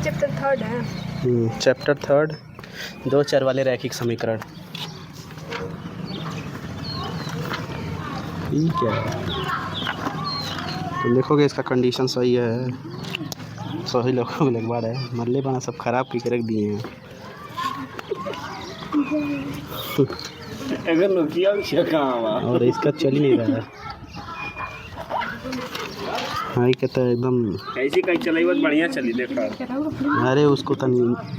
Chapter third है। Chapter third, दो चर वाले रैखिक समीकरण। ठीक है, तो देखोगे इसका कंडीशन सही है, सही लोगों को लगवा रहा है, मरले बना सब खराब की रख दिए हैं। और इसका चल ही नहीं रहा है। हाँ ये कहता है एकदम ऐसी कहीं चलाई बहुत बढ़िया चली देखा। अरे उसको तो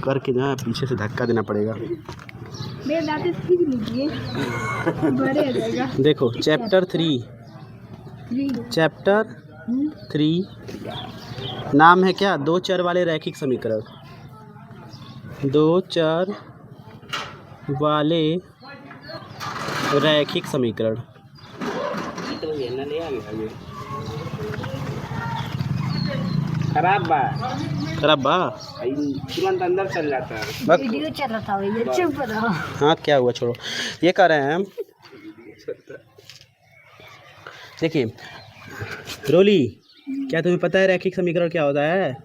करके जो है पीछे से धक्का देना पड़ेगा। देखो चैप्टर थ्री नाम है क्या, दो चर वाले रैखिक समीकरण। दो चर वाले रैखिक समीकरण। खराब बा तुरंत अंदर चल जाता है। वीडियो चल रहा था, ये चुप रहो। हाँ क्या हुआ, छोड़ो। ये कह रहे हैं हम, देखिए रोली, क्या तुम्हें पता है रैखिक समीकरण क्या होता है?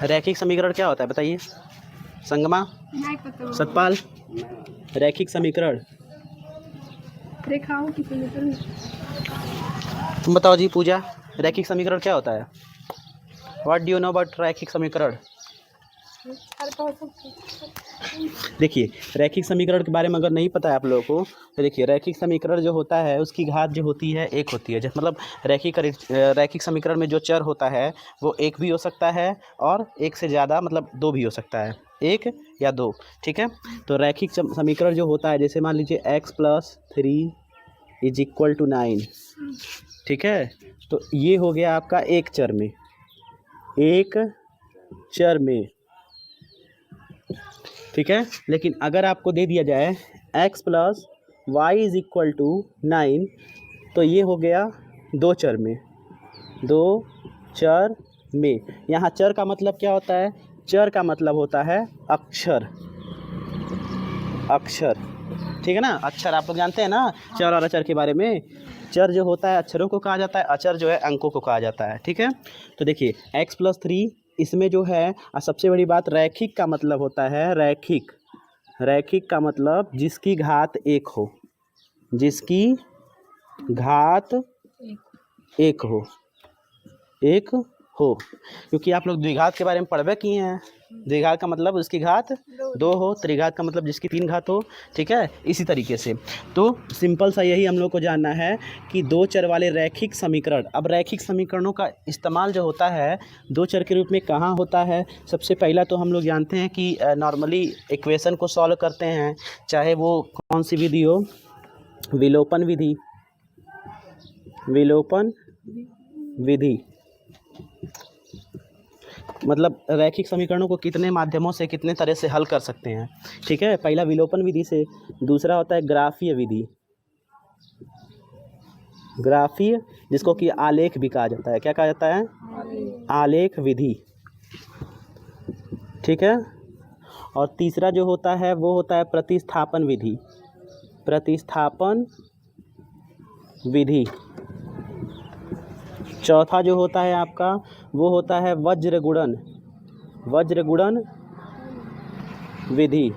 रैखिक समीकरण क्या होता है बताइए। संगमा, सतपाल, रैखिक समीकरण रेखाओं की समीकरण। तुम बताओ जी पूजा, रैखिक समीकरण क्या होता है? What do you know about रैखिक समीकरण? देखिए रैखिक समीकरण के बारे में अगर नहीं पता है आप लोगों को, तो देखिए रैखिक समीकरण जो होता है उसकी घात जो होती है एक होती है। मतलब रैखिक समीकरण में जो चर होता है वो एक भी हो सकता है और एक से ज़्यादा, मतलब दो भी हो सकता है, एक या दो। ठीक है, तो रैखिक समीकरण जो होता है, जैसे मान लीजिए x+3 = 9। ठीक है, तो ये हो गया आपका एक चर में। ठीक है, लेकिन अगर आपको दे दिया जाए x+y = 9, तो ये हो गया दो चर में। यहाँ चर का मतलब क्या होता है? चर का मतलब होता है अक्षर। ठीक है ना, अक्षर आप लोग जानते हैं ना चर और अचर के बारे में। चर जो होता है अक्षरों को कहा जाता है, अचर जो है अंकों को कहा जाता है। ठीक है, तो देखिए x+3 इसमें जो है, सबसे बड़ी बात, रैखिक का मतलब होता है रैखिक का मतलब जिसकी घात एक हो, एक हो, क्योंकि आप लोग द्विघात के बारे में पढ़वे किए हैं। द्विघात का मतलब उसकी घात दो हो, त्रिघात का मतलब जिसकी तीन घात हो। ठीक है, इसी तरीके से तो सिंपल सा यही हम लोग को जानना है कि दो चर वाले रैखिक समीकरण। अब रैखिक समीकरणों का इस्तेमाल जो होता है दो चर के रूप में कहाँ होता है? सबसे पहला तो हम लोग जानते हैं कि नॉर्मली इक्वेशन को सॉल्व करते हैं, चाहे वो कौन सी विधि हो, विलोपन विधि। मतलब रैखिक समीकरणों को कितने माध्यमों से, कितने तरह से हल कर सकते हैं। ठीक है, पहला विलोपन विधि से, दूसरा होता है ग्राफीय विधि, जिसको कि आलेख भी कहा जाता है। क्या कहा जाता है? आलेख विधि। ठीक है, और तीसरा जो होता है वो होता है प्रतिस्थापन विधि। चौथा जो होता है आपका वो होता है वज्र गुणन विधि।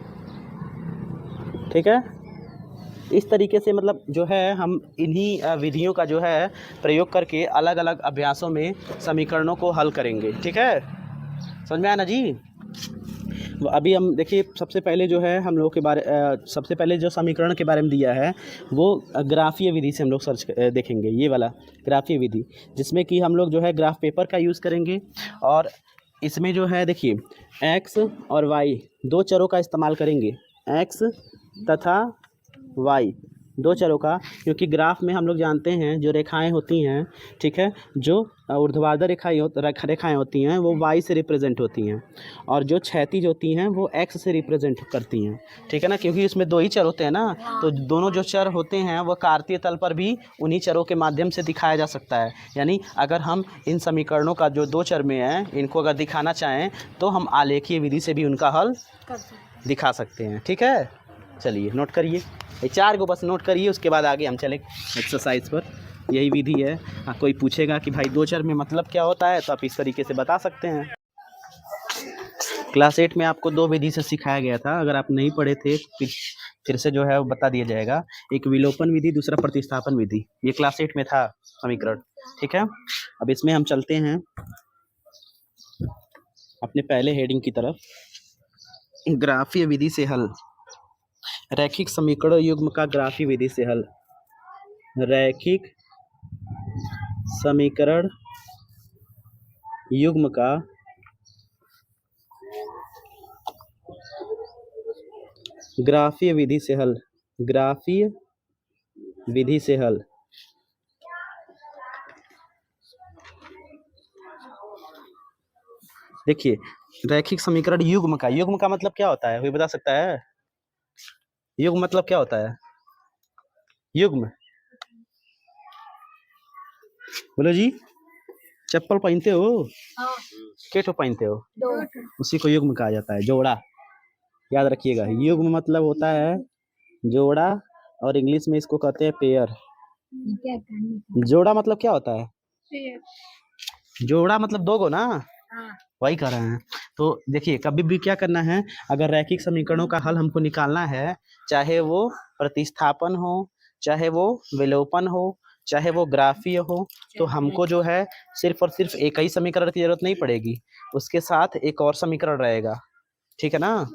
ठीक है, इस तरीके से मतलब जो है हम इन्हीं विधियों का जो है प्रयोग करके अलग अलग अभ्यासों में समीकरणों को हल करेंगे। ठीक है, समझ में आया ना जी? अभी हम देखिए सबसे पहले जो है हम लोग के बारे सबसे पहले जो समीकरण के बारे में दिया है वो ग्राफीय विधि से हम लोग देखेंगे। ये वाला ग्राफीय विधि, जिसमें कि हम लोग जो है ग्राफ पेपर का यूज़ करेंगे। और इसमें जो है देखिए x और y दो चरों का इस्तेमाल करेंगे, x तथा y दो चरों का, क्योंकि ग्राफ में हम लोग जानते हैं जो रेखाएं होती हैं, ठीक है, जो ऊर्ध्वाधर रेखाएं होती हैं वो y से रिप्रेजेंट होती हैं, और जो क्षैतिज होती हैं वो x से रिप्रेजेंट करती हैं। ठीक है ना, क्योंकि इसमें दो ही चर होते हैं ना, तो दोनों जो चर होते हैं वो कार्तीय तल पर भी उन्हीं चरों के माध्यम से दिखाया जा सकता है। यानी अगर हम इन समीकरणों का जो दो चर में है इनको अगर दिखाना चाहें तो हम आलेखीय विधि से भी उनका हल दिखा सकते हैं। ठीक है, चलिए नोट करिए। ये 4 को बस नोट करिए, उसके बाद आगे हम चले एक्सरसाइज पर। यही विधि है। कोई पूछेगा कि भाई 2 चर में मतलब क्या होता है, तो आप इस तरीके से बता सकते हैं। क्लास 8 में आपको 2 विधि से सिखाया गया था, अगर आप नहीं पढ़े थे तो फिर से जो है वो बता दिया जाएगा। एक विलोपन विधि, दूसरा प्रतिस्थापन विधि। ये क्लास 8 में था समीकरण, ठीक है। अब इसमें हम चलते हैं अपने पहले हेडिंग की तरफ। ग्राफीय विधि से हल, रैखिक समीकरण युग्म का ग्राफीय विधि से हल। रैखिक समीकरण युग्म का ग्राफीय विधि से हल। ग्राफीय विधि से हल। देखिए, रैखिक समीकरण युग्म का मतलब क्या होता है, कोई बता सकता है? युग्म मतलब क्या होता है? युग्म बोलो जी। चप्पल पहनते हो? हाँ। केठो पहनते हो? 2। उसी को युग्म कहा जाता है, जोड़ा। याद रखिएगा, युग्म मतलब होता है जोड़ा, और इंग्लिश में इसको कहते हैं पेयर। जोड़ा मतलब क्या होता है? जोड़ा मतलब 2 गो ना, हाँ। वही कर रहे हैं। तो देखिए, कभी भी क्या करना है, अगर रैखिक समीकरणों का हल हमको निकालना है, चाहे वो प्रतिस्थापन हो, चाहे वो विलोपन हो, चाहे वो ग्राफीय हो, तो हमको जो है सिर्फ और सिर्फ एक ही समीकरण की जरूरत नहीं पड़ेगी, उसके साथ एक और समीकरण रहेगा, ठीक है ना।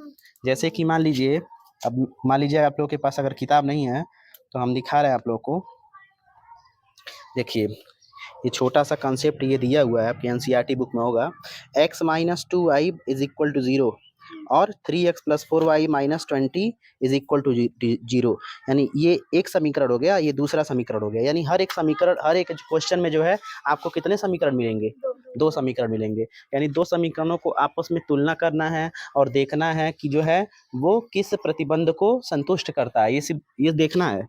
जैसे कि मान लीजिए, अब मान लीजिए आप लोगों के पास अगर किताब नहीं है तो हम दिखा रहे हैं आप लोगों को। देखिए, ये छोटा सा कंसेप्ट ये दिया हुआ है, आपके एनसीईआरटी बुक में होगा। x - 2y = 0 और 3x + 4y - 20 = 0। यानी ये एक समीकरण हो गया, ये दूसरा समीकरण हो गया। यानी हर एक समीकरण, हर एक क्वेश्चन में जो है आपको कितने समीकरण मिलेंगे? 2 समीकरण मिलेंगे। यानी 2 समीकरणों को आपस में तुलना करना है और देखना है कि जो है वो किस प्रतिबंध को संतुष्ट करता है। ये देखना है।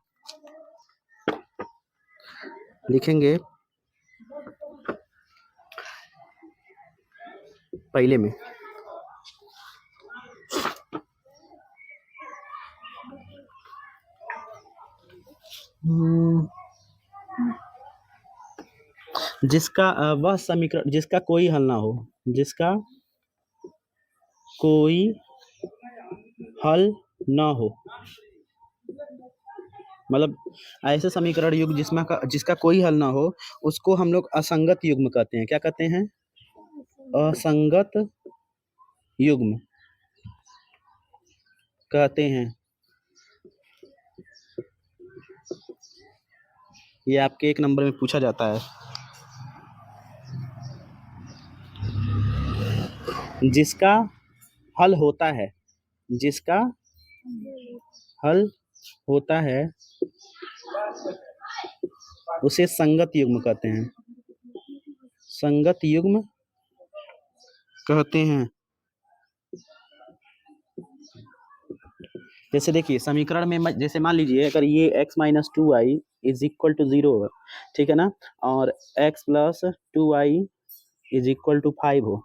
लिखेंगे पहले में। जिसका वह समीकरण जिसका कोई हल ना हो, जिसका कोई हल ना हो, मतलब ऐसे समीकरण युग्म जिसका कोई हल ना हो, उसको हम लोग असंगत युग्म कहते हैं। क्या कहते हैं? असंगत युग्म कहते हैं। ये आपके 1 नंबर में पूछा जाता है। जिसका हल होता है, जिसका हल होता है उसे संगत युग्म कहते हैं। संगत युग्म कहते हैं। जैसे देखिए, समीकरण में जैसे मान लीजिए, अगर ये x - 2y = 0, ठीक है ना, और x + 2y = 5 हो,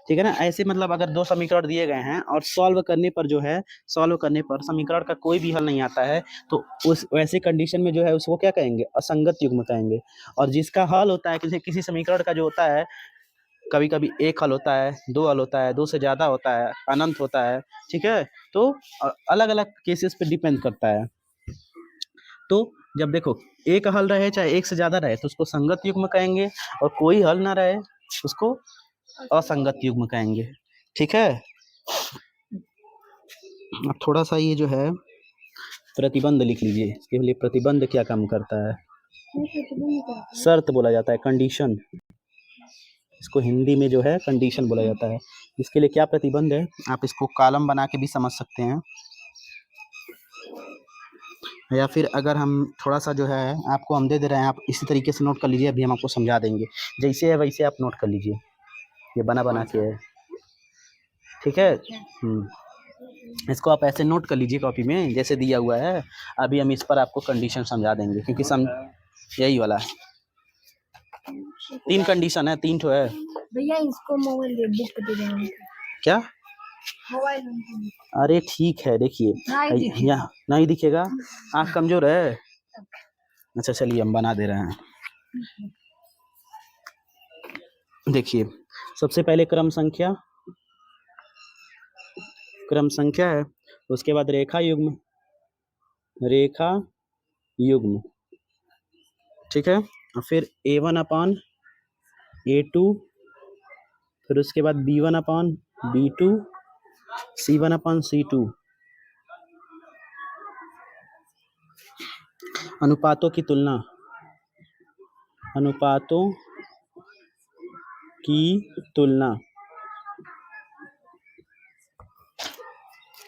ठीक है ना। ऐसे मतलब अगर 2 समीकरण दिए गए हैं और सॉल्व करने पर समीकरण का कोई भी हल नहीं आता है, तो उस वैसे कंडीशन में जो है उसको क्या कहेंगे? असंगत युग्म कहेंगे। और जिसका हल होता है, किसी समीकरण का जो होता है, कभी कभी 1 हल होता है, 2 हल होता है, 2 से ज़्यादा होता है, अनंत होता है, ठीक है। तो अलग अलग केसेस पे डिपेंड करता है। तो जब देखो, एक हल रहे चाहे 1 से ज़्यादा रहे, तो उसको संगत युग्म कहेंगे, और कोई हल ना रहे उसको असंगत युग्म कहेंगे, ठीक है। अब थोड़ा सा ये जो है प्रतिबंध लिख लीजिए। इसके लिए प्रतिबंध क्या काम करता है? शर्त बोला जाता है, कंडीशन। इसको हिंदी में जो है कंडीशन बोला जाता है। इसके लिए क्या प्रतिबंध है, आप इसको कॉलम बना के भी समझ सकते हैं, या फिर अगर हम थोड़ा सा जो है आपको हम दे दे रहे हैं, आप इसी तरीके से नोट कर लीजिए। अभी हम आपको समझा देंगे, जैसे है वैसे आप नोट कर लीजिए। ये बना के है, ठीक है। इसको आप ऐसे नोट कर लीजिए कॉपी में, जैसे दिया हुआ है। अभी हम इस पर आपको कंडीशन समझा देंगे, क्योंकि यही वाला है। 3 कंडीशन है, 3 ठो है भैया इसको मोबाइल दे, बुक दे देंगे। क्या? मोबाइल नंबर अरे ठीक है, देखिए नहीं दिखेगा। यहाँ नहीं दिखेगा, आँख कमजोर है। अच्छा चलिए हम बना दे रहे हैं। देखिए सबसे पहले क्रम संख्या है, उसके बाद रेखा युग्म, ठीक है, और फिर A1 अपान A2, फिर उसके बाद B1 अपान B2, C1 अपान C2। अनुपातों की तुलना,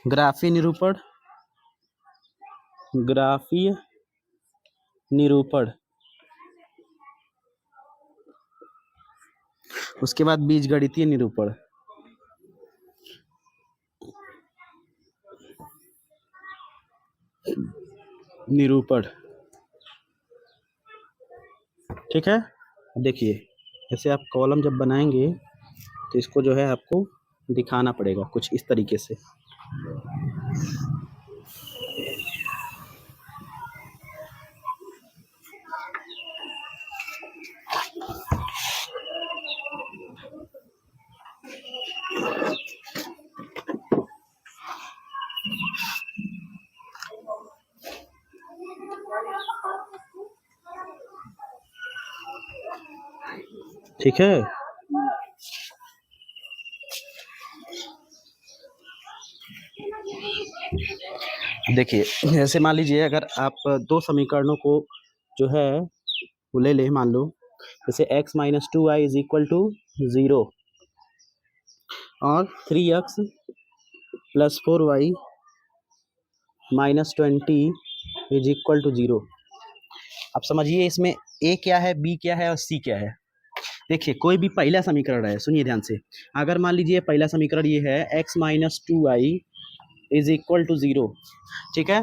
ग्राफीय निरूपण, उसके बाद बीजगणितीय निरूपण, ठीक है। देखिए ऐसे आप कॉलम जब बनाएंगे तो इसको जो है आपको दिखाना पड़ेगा कुछ इस तरीके से। ठीक है, देखिए जैसे मान लीजिए अगर आप दो समीकरणों को जो है वो ले ले, मान लो जैसे x minus 2y is equal to 0 और 3x plus 4y minus 20 is equal to 0। अब समझिए इसमें a क्या है, b क्या है और c क्या है। देखिए कोई भी पहला समीकरण है, सुनिए ध्यान से, अगर मान लीजिए पहला समीकरण ये है x minus 2y is equal to 0, ठीक है,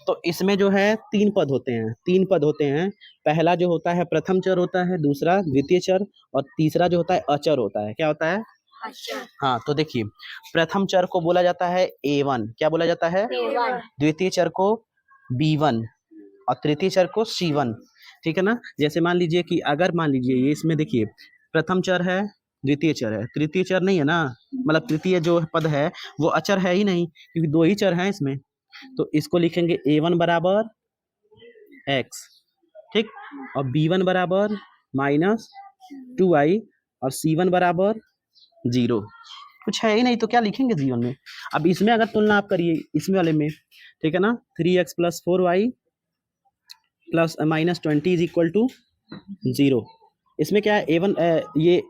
तो इसमें जो है तीन पद होते हैं। पहला जो होता है प्रथम चर होता है, दूसरा द्वितीय चर और तीसरा जो होता है अचर होता है। क्या होता है? अचर। हाँ, तो देखिए प्रथम चर को बोला जाता है A1, क्या बोला जाता है? A1। द्वितीय चर को B1 और तृतीय चर को C1, ठीक है ना। जैसे मान लीजिए कि अगर मान लीजिए ये इसमें देखिए प्रथम चर है, द्वितीय चर है, तृतीय चर नहीं है ना, मतलब तृतीय जो पद है वो अचर है ही नहीं क्योंकि दो ही चर हैं इसमें। तो इसको लिखेंगे A1 बराबर x, ठीक, और B1 बराबर माइनस 2y और C1 बराबर 0। कुछ है ही नहीं तो क्या लिखेंगे जीवन में। अब इसमें अगर तुलना आप करिए इसमें वाले में, ठीक है ना, 3x plus 4y plus minus 20 is equal to 0। इसमें क्या है A1, ये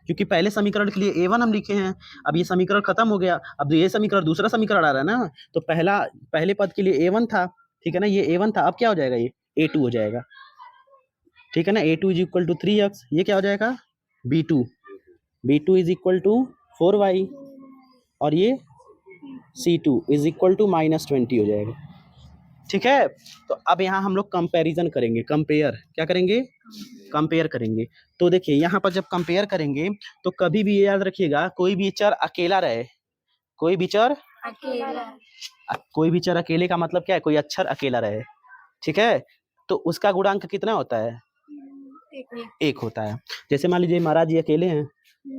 क्योंकि पहले समीकरण के लिए A1 हम लिखे हैं, अब ये समीकरण खत्म हो गया, अब ये समीकरण दूसरा समीकरण आ रहा है ना, तो पहले पद के लिए A1 था, ठीक है ना, ये A1 था, अब क्या हो जाएगा, ये A2 हो जाएगा, ठीक है ना। A2 is equal to 3x, ये क्या हो जाएगा B2 is equal to 4y और ये C2 is equal to minus 20 हो जाएगा, ठीक है। तो अब यहाँ हम लोग कंपैरिजन करेंगे, कंपेयर करेंगे। तो देखिए यहाँ पर जब कंपेयर करेंगे तो कभी भी ये याद रखिएगा कोई भी चर अकेला रहे, कोई भी चर अकेले का मतलब क्या है, कोई अक्षर अकेला रहे, ठीक है, तो उसका गुणांक कितना होता है, 1 होता है। जैसे मान लीजिए महाराज जी अकेले हैं,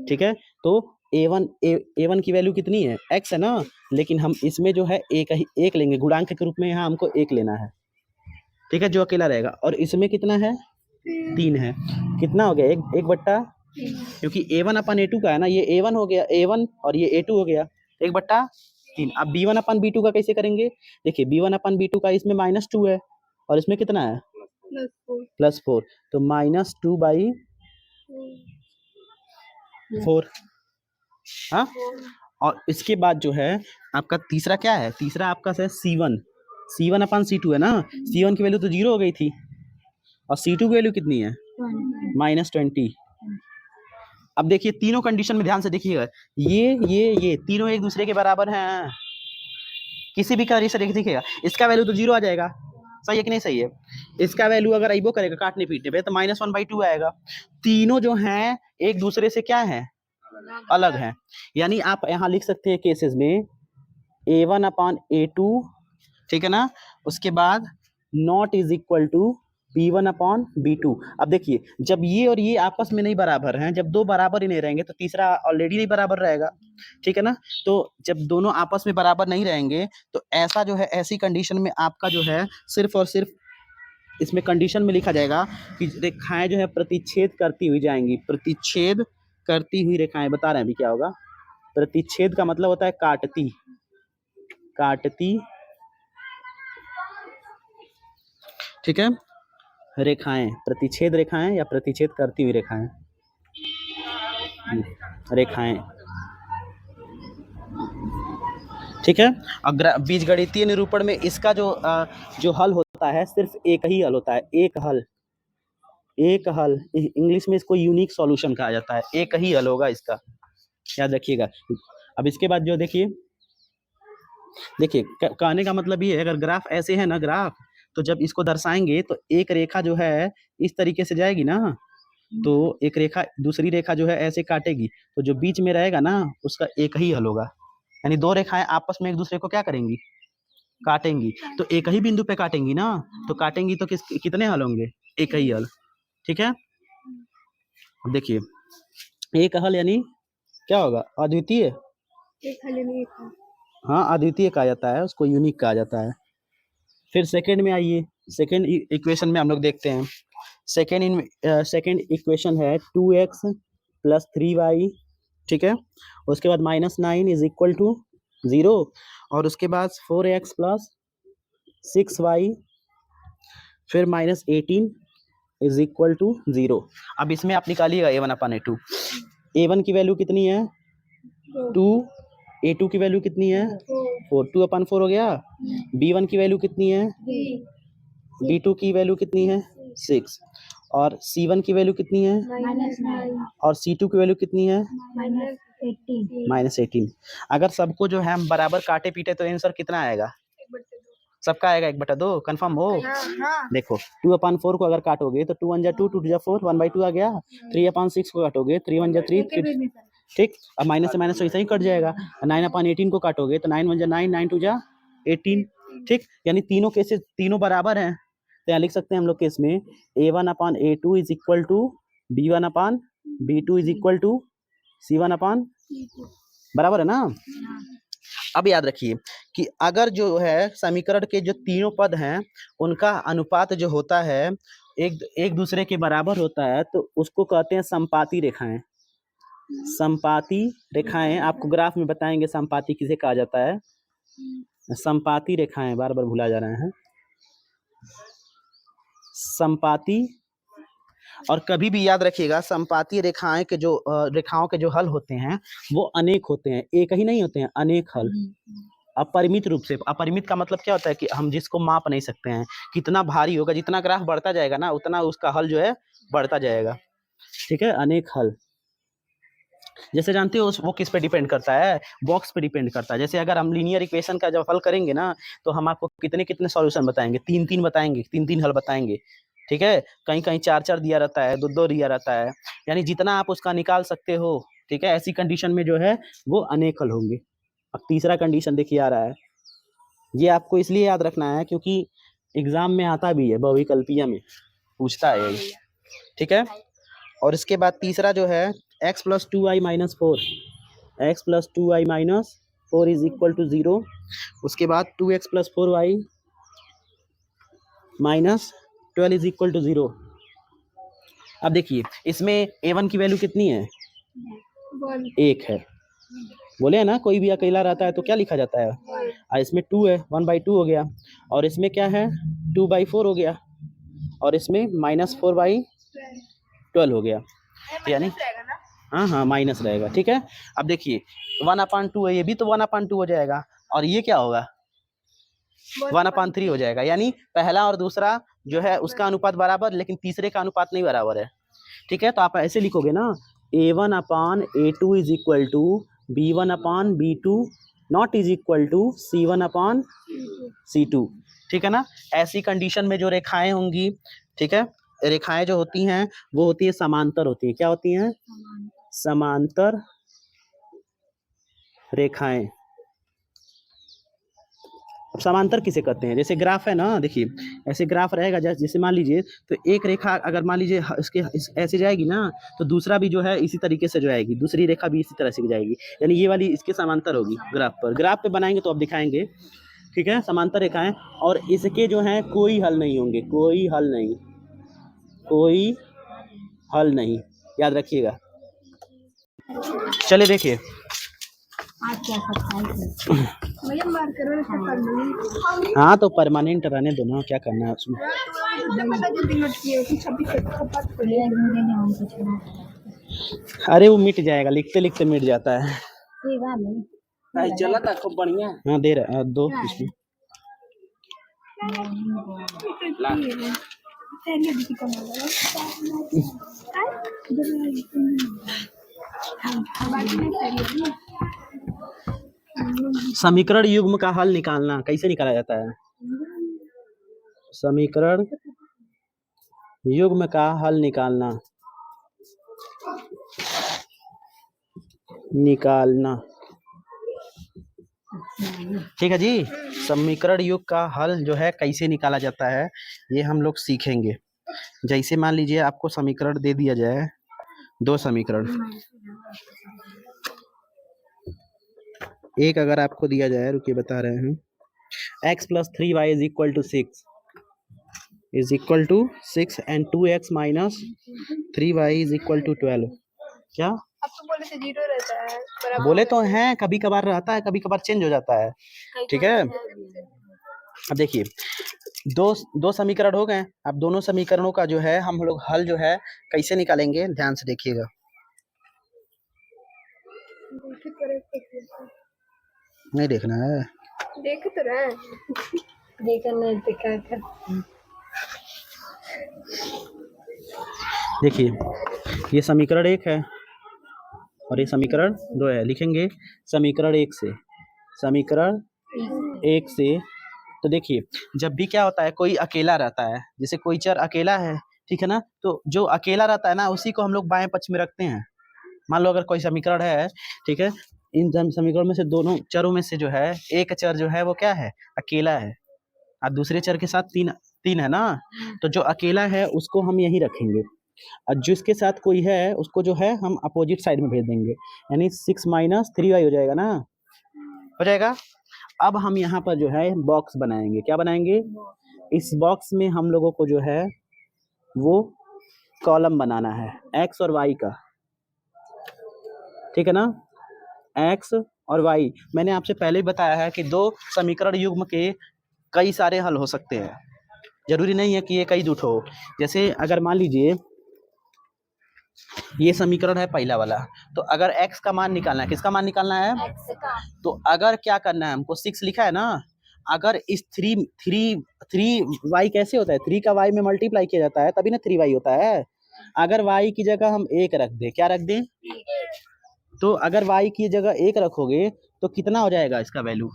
ठीक है, तो A1 की वैल्यू कितनी है, x है ना, लेकिन हम इसमें जो है एक लेंगे, गुणांक के रूप में यहाँ हमको 1 लेना है, ठीक है, जो अकेला रहेगा। और इसमें कितना है, 3 है, कितना हो गया, एक बट्टा, क्योंकि A1 अपन A2 का है ना, ये A1 हो गया, A1 और ये A2 हो गया, 1/3। अब B1 अपन B2 का कैसे करेंगे, देखिए B1 अपन B2 का इसमें -2 है और इसमें कितना है +4, तो -2/4, हाँ। और इसके बाद जो है आपका तीसरा क्या है, तीसरा आपका है C1 अपन C2 है ना, C1 की वैल्यू तो 0 हो गई थी और C2 की वैल्यू कितनी है, -20। अब देखिए तीनों कंडीशन में ध्यान से देखिएगा, ये तीनों एक दूसरे के बराबर हैं, किसी भी कंडीशन देखिएगा इसका वैल्यू तो 0 आ जाएगा, सही है कि नहीं सही है। इसका वैल्यू अगर आइबो करेगा काटने पीटने पे तो -1/2 आएगा। तीनों जो हैं एक दूसरे से क्या है, अलग हैं। यानी आप यहाँ लिख सकते हैं केसेस में A1/A2, ठीक है ना, उसके बाद not is equal to B1/B2। अब देखिए जब ये और ये आपस में नहीं बराबर हैं, जब दो बराबर ही नहीं रहेंगे तो तीसरा ऑलरेडी नहीं बराबर रहेगा, ठीक है ना। तो जब दोनों आपस में बराबर नहीं रहेंगे तो ऐसा जो है, ऐसी कंडीशन में आपका जो है सिर्फ और सिर्फ इसमें कंडीशन में लिखा जाएगा कि रेखाएं जो है प्रतिच्छेद करती हुई जाएंगी। प्रतिच्छेद करती हुई रेखाएं, बता रहे हैं अभी क्या होगा। प्रतिच्छेद का मतलब होता है काटती, काटती, ठीक है, रेखाएं, प्रतिच्छेद रेखाएं या प्रतिच्छेद करती हुई रेखाएं, रेखाएं, ठीक है। और बीजगणितीय निरूपण में इसका जो हल होता है सिर्फ एक ही हल होता है, एक हल, एक हल। इंग्लिश में इसको यूनिक सॉल्यूशन कहा जाता है, एक ही हल होगा इसका, याद रखिएगा। अब इसके बाद जो देखिए कहने का मतलब ये है, अगर ग्राफ ऐसे है ना ग्राफ, तो जब इसको दर्शाएंगे तो एक रेखा जो है इस तरीके से जाएगी ना, तो एक रेखा दूसरी रेखा जो है ऐसे काटेगी, तो जो बीच में रहेगा ना उसका एक ही हल होगा। यानी दो रेखाएं आपस में एक दूसरे को क्या करेंगी, काटेंगी, तो एक ही बिंदु पे काटेंगी ना, तो काटेंगी तो कितने हल होंगे, एक ही हल, ठीक है। अब देखिए एक हल यानी क्या होगा, अद्वितीय, एक हल में एक हल। हाँ अद्वितीय कहा जाता है, उसको यूनिक कहा जाता है। फिर सेकंड में आइए, सेकंड इक्वेशन में हम लोग देखते हैं। सेकंड इक्वेशन है 2x + 3y, ठीक है। उसके बाद -9 इज इक्वल टू 0, और उसके बाद 4x + 6y, फिर -18 इज इक्वल टू 0। अब इसमें आप निकालिएगा A1/A2। A1 की वैल्यू कितनी है 2, A2 की वैल्यू कितनी है 4, 2/4 हो गया। B1 की वैल्यू कितनी है, B2 की वैल्यू कितनी है 6, और C1 की वैल्यू कितनी है, -9 और C2 की वैल्यू कितनी है -18। -18। अगर सबको जो है हम बराबर काटे पीटे तो आंसर कितना आएगा, सबका आएगा 1/2, कंफर्म हो। देखो 2/4 को अगर काटोगे तो 2 1 2, 2 2 4, 1/2 आ गया। 3/6 को काटोगे 3 1 3, ठीक। अब माइनस से माइनस तो ऐसा ही कट जाएगा। 9/18 को काटोगे तो 9 1 9, 9 2 18, ठीक। यानी तीनों केसेस तीनों बराबर हैं, तो यहाँ लिख सकते हैं हम लोग केस में A1/A2 is equal to B1/B2 is equal to C1/, बराबर है ना। अब याद रखिए कि अगर जो है समीकरण के जो तीनों पद हैं उनका अनुपात जो होता है एक दूसरे के बराबर होता है, तो उसको कहते हैं समपाती रेखाएं। समपाती रेखाएं आपको ग्राफ में बताएंगे समपाती किसे कहा जाता है। समपाती रेखाएं, बार बार भुला जा रहे हैं, समपाती। और कभी भी याद रखिएगा समपाती रेखाएं के जो रेखाओं के जो हल होते हैं वो अनेक होते हैं, एक ही नहीं होते हैं, अनेक हल, अपरिमित रूप से। अपरिमित का मतलब क्या होता है कि हम जिसको माप नहीं सकते हैं, कितना भारी होगा, जितना ग्राफ बढ़ता जाएगा ना उतना उसका हल जो है बढ़ता जाएगा, ठीक है। अनेक हल जैसे जानते हो वो किस पे डिपेंड करता है, बॉक्स पे डिपेंड करता है। जैसे अगर हम लीनियर इक्वेशन का जब हल करेंगे ना तो हम आपको कितने कितने सॉल्यूशन बताएंगे, 3 बताएंगे, 3 हल बताएंगे, ठीक है। कहीं कहीं 4 दिया रहता है, 2 दिया रहता है, यानी जितना आप उसका निकाल सकते हो, ठीक है। ऐसी कंडीशन में जो है वो अनेक हल होंगे। अब तीसरा कंडीशन देखिए आ रहा है, ये आपको इसलिए याद रखना है क्योंकि एग्जाम में आता भी है, बहुविकल्पीय में पूछता है यही, ठीक है। और इसके बाद तीसरा जो है x + 2i - 4, x + 2i - 4 is equal to 0। उसके बाद 2x + 4y - 12 is equal to 0। अब देखिए इसमें A1 की वैल्यू कितनी है, 1 है, बोले है ना, कोई भी अकेला रहता है तो क्या लिखा जाता है, और इसमें 2 है, 1/2 हो गया, और इसमें क्या है 2/4 हो गया, और इसमें -4/12 हो गया, यानी हाँ माइनस रहेगा, ठीक है। अब देखिए 1/2 है, ये भी तो 1/2 हो जाएगा, और ये क्या होगा 1/3 हो जाएगा। यानी पहला और दूसरा जो है उसका अनुपात बराबर, लेकिन तीसरे का अनुपात नहीं बराबर है, ठीक है। तो आप ऐसे लिखोगे ना A1/A2 is equal to B1/B2 not is equal to C1/C2, ठीक है ना। ऐसी कंडीशन में जो रेखाएं होंगी, ठीक है, रेखाएं जो होती हैं वो होती है समांतर होती है। क्या होती हैं, समांतर रेखाएं। अब समांतर किसे कहते हैं? जैसे ग्राफ है ना, देखिए ऐसे ग्राफ रहेगा, जैसे मान लीजिए तो एक रेखा अगर मान लीजिए ऐसे जाएगी ना, तो दूसरा भी जो है इसी तरीके से जो आएगी, दूसरी रेखा भी इसी तरह से जाएगी, यानी ये वाली इसके समांतर होगी ग्राफ पर। ग्राफ पे बनाएंगे तो अब दिखाएंगे, ठीक है, समांतर रेखाएं। और इसके जो हैं कोई हल नहीं होंगे, कोई हल नहीं, कोई हल नहीं, याद रखिएगा। चलिए देखिए, भैया मार्कर वाला क्या करना है? हाँ तो परमानेंट रहने दो ना, क्या करना है उसमें। अरे वो मिट जाएगा, लिखते लिखते मिट जाता है। चला था खूब बढ़िया। हाँ दे रहा दो इसमें। समीकरण युग्म का हल निकालना कैसे निकाला जाता है? समीकरण युग्म का हल निकालना, ठीक है जी। समीकरण युग्म का हल जो है कैसे निकाला जाता है ये हम लोग सीखेंगे। जैसे मान लीजिए आपको समीकरण दे दिया जाए, दो समीकरण, एक अगर आपको दिया जाए, रुकिए बता रहे हैं, x + 3y = 6 and 2x - 3y = 12। क्या अब तो बोले थे 0 रहता है, बराबर बोले तो हैं, कभी कभार रहता है, कभी कभार चेंज हो जाता है, ठीक है। अब देखिए दो समीकरण हो गए। अब दोनों समीकरणों का जो है हम लोग हल जो है कैसे निकालेंगे, ध्यान से देखिएगा। नहीं देखना है, देख तो रहे देखना है, देखा कर। देखिए ये समीकरण 1 है और ये समीकरण 2 है। लिखेंगे समीकरण 1 से, समीकरण 1 से। तो देखिए जब भी क्या होता है, कोई अकेला रहता है, जैसे कोई चर अकेला है, ठीक है ना, तो जो अकेला रहता है ना उसी को हम लोग बाएं पक्ष में रखते हैं। मान लो अगर कोई समीकरण है, ठीक है, इन समीकरण में से दोनों चरों में से जो है एक चर जो है वो क्या है, अकेला है, और दूसरे चर के साथ तीन है ना, तो जो अकेला है उसको हम यहीं रखेंगे और जिसके साथ कोई है उसको जो है हम अपोजिट साइड में भेज देंगे, यानी 6 - 3y हो जाएगा ना, हो जाएगा। अब हम यहाँ पर जो है बॉक्स बनाएंगे। क्या बनाएंगे? इस बॉक्स में हम लोगों को जो है वो कॉलम बनाना है x और y का, ठीक है ना, x और y। मैंने आपसे पहले ही बताया है कि दो समीकरण युग्म के कई सारे हल हो सकते हैं, जरूरी नहीं है कि ये कई दूठ हो। जैसे अगर मान लीजिए ये समीकरण है पहला वाला, तो अगर x का मान निकालना है, किसका मान निकालना है? x का। तो अगर क्या करना है हमको, 6 लिखा है ना, अगर इस 3y कैसे होता है, 3 का y में मल्टीप्लाई किया जाता है तभी ना 3y होता है। अगर y की जगह हम 1 रख दें, क्या रख दें? तो अगर y की जगह 1 रखोगे तो कितना हो जाएगा इसका वैल्यू?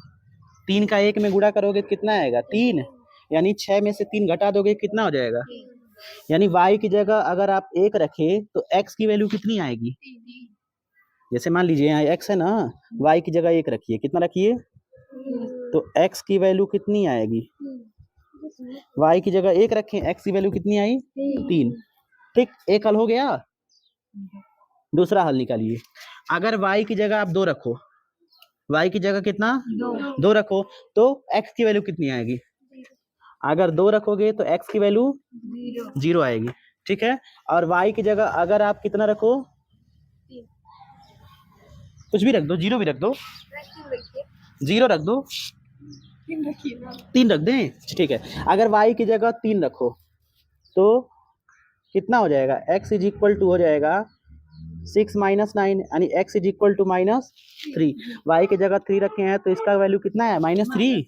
3 का 1 में गुणा करोगे कितना आएगा? 3, यानी 6 में से 3 घटा दोगे कितना हो जाएगा? यानी y की जगह अगर आप 1 रखे तो x की वैल्यू कितनी आएगी? जैसे मान लीजिए यहाँ x है ना, y की जगह 1 रखिए, कितना रखिए? तो x की वैल्यू कितनी आएगी? y की जगह 1 रखें, x की वैल्यू कितनी आई? 3। ठीक, एक हल हो गया। दूसरा हल निकालिए। अगर y की जगह आप 2 रखो, y की जगह कितना? 2 रखो, तो x की वैल्यू कितनी आएगी? अगर 2 रखोगे तो x की वैल्यू 0 आएगी, ठीक है। और y की जगह अगर आप कितना रखो, कुछ भी रख दो, 0 भी रख दो, 0 रख दो, 3 रख दें, ठीक है। अगर y की जगह 3 रखो तो कितना हो जाएगा? x = हो जाएगा 6 - 9, यानी x = -3। y की जगह 3 रखे हैं तो इसका वैल्यू कितना है? -3।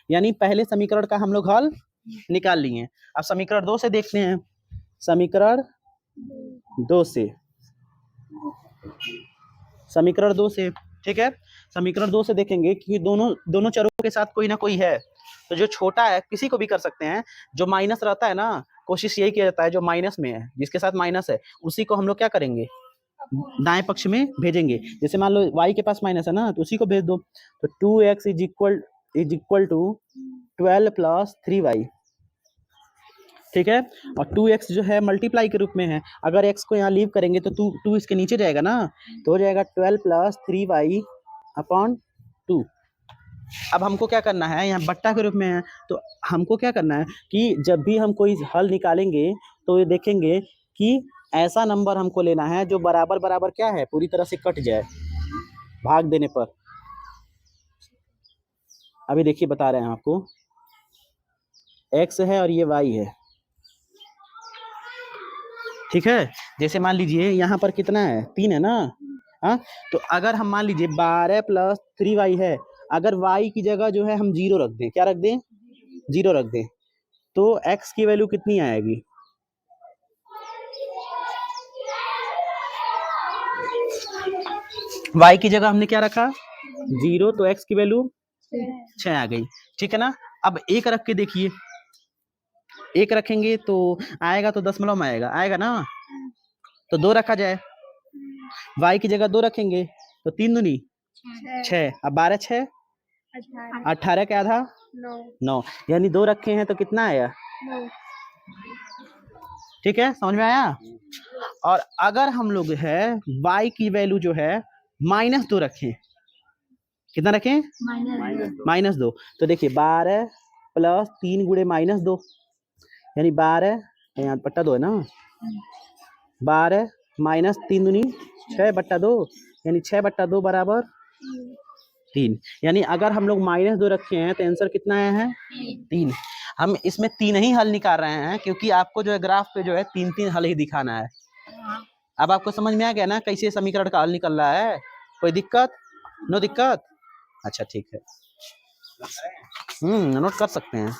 यानी पहले समीकरण का हम लोग हल निकाल लिए। अब समीकरण 2 से देखते हैं। समीकरण 2 से, समीकरण 2 से, ठीक है। समीकरण 2 से देखेंगे कि दोनों चरों के साथ कोई ना कोई है, तो जो छोटा है किसी को भी कर सकते हैं, जो माइनस रहता है ना, कोशिश यही किया जाता है जो माइनस में है, जिसके साथ माइनस है उसी को हम लोग क्या करेंगे? दाएं पक्ष में भेजेंगे। जैसे मान लो y के पास माइनस है ना, तो उसी को भेज दो। तो 2x is equal to 12 plus 3y, ठीक है। और 2x जो है मल्टीप्लाई के रूप में है, अगर x को यहाँ लीव करेंगे तो 2 इसके नीचे जाएगा ना, तो हो जाएगा 12 प्लस 3y अपॉन 2। अब हमको क्या करना है, यहाँ बट्टा के रूप में है, तो हमको क्या करना है कि जब भी हम कोई हल निकालेंगे तो ये देखेंगे कि ऐसा नंबर हमको लेना है जो बराबर बराबर क्या है, पूरी तरह से कट जाए भाग देने पर। अभी देखिए बता रहे हैं आपको, x है और ये y है, ठीक है। जैसे मान लीजिए यहाँ पर कितना है, 3 है ना, हाँ। तो अगर हम मान लीजिए 12 प्लस 3y है, अगर y की जगह जो है हम 0 रख दें, क्या रख दें, 0 रख दें, तो x की वैल्यू कितनी आएगी, y की जगह हमने क्या रखा, 0, तो x की वैल्यू 6 आ गई, ठीक है ना। अब 1 रख के देखिए, 1 रखेंगे तो आएगा, तो दशमलव में आएगा ना, तो 2 रखा जाए, y की जगह 2 रखेंगे तो 3 दूनी 6, अब 12 6 18 के आधा 9, यानी 2 रखे हैं तो कितना आया, 9। ठीक है, समझ में आया। और अगर हम लोग है y की वैल्यू जो है -2 रखें, कितना रखें, -2, तो देखिए 12 प्लस 3 गुणे -2, यानी 12, यहाँ बट्टा 2 है ना, 12 माइनस 3 दूनी 6/2, यानी 6/2 बराबर 3। यानी अगर हम लोग -2 रखे हैं तो आंसर कितना आया है, 3। हम इसमें 3 ही हल निकाल रहे हैं, क्योंकि आपको जो है ग्राफ पे जो है 3 हल ही दिखाना है। अब आपको समझ में आ गया ना कैसे समीकरण का हल निकल रहा है, कोई दिक्कत, नो दिक्कत, अच्छा ठीक है, नोट कर सकते हैं।